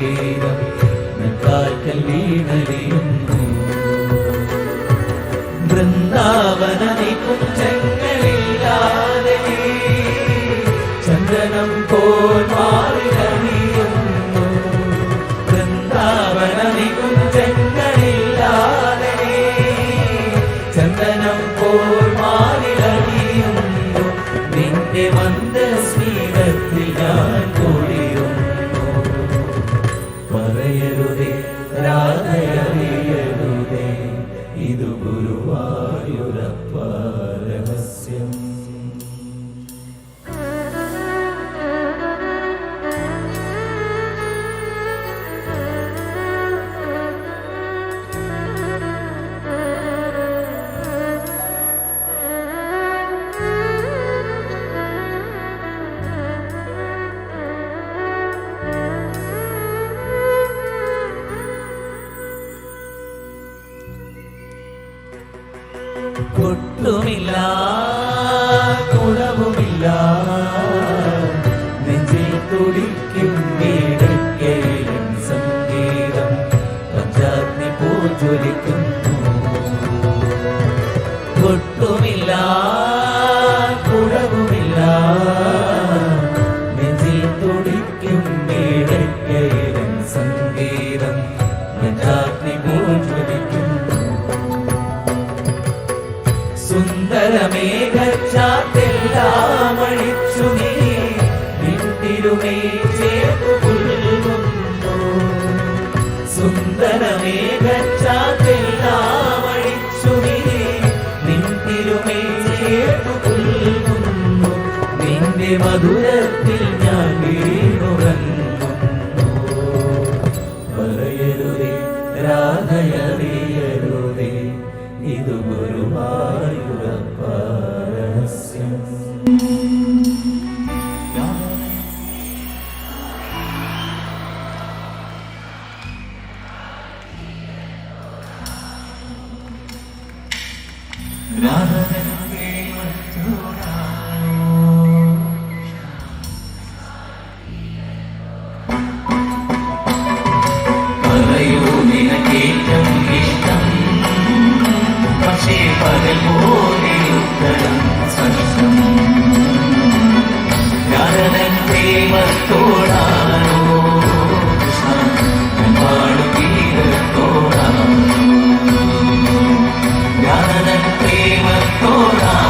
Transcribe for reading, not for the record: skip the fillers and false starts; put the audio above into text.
സംഗീതം കാൽക്കൽ വീണലിയുന്നു. വൃന്ദാവന നികുഞ്ചങ്ങളില്ലാതെ ചന്ദനം പോൽ മാറിലണിയുന്നു. വൃന്ദാവന നികുഞ്ചങ്ങളില്ലാതെ ചന്ദനം പോൽ മാറിലണിയുന്നു. നിന്റെ മന്ദസ്മിതത്തിൽ ഞാൻ കുളിരുന്നു. പറയരുതേ രാധയറിയരുതേ, ഇതു ഗുരുവായൂരപ്പ രഹസ്യം. കൊട്ടുമില്ല കുടവുമില്ല, നെഞ്ചിൽ തുടിക്കും വീടക്കയിലും സംഗീതം പഞ്ചാഗ്നി പൂജ്വലിക്കുന്നു. കൊട്ടുമില്ല കുടവുമില്ല, നെഞ്ചിൽ തുടിക്കും വീടക്കയിലും സംഗീതം പഞ്ചാഗ്നി പൂജ്വലിക്കുന്നു. സുന്ദരമേഘച്ചാത്തെല്ലാം അഴിച്ചു നീ നിൻതിരുമൈ ചേർത്തു പുൽകുന്നു. സുന്ദരമേഘച്ചാത്തെല്ലാം അഴിച്ചു നീ നിൻതിരുമൈ ചേർത്തു പുൽകുന്നു. നിന്റെ മധുരത്തിൽ ഞാൻ വീണുറങ്ങുന്നു. പറയരുതേ രാധയറിയരുതേ, ഇതു ഗുരുവായൂരപ്പ രഹസ്യം. പറയൂ നിനക്കേറ്റം ഇഷ്ടം, പക്ഷേ പകൽ പോലെ ഉത്തരം സ്പഷ്ടം. രാധൻ പ്രേമത്തോടാണോ കൃഷ്ണ, പാടുകീരത്തോടാണോ? രാധൻ പ്രേമത്തോടാണോ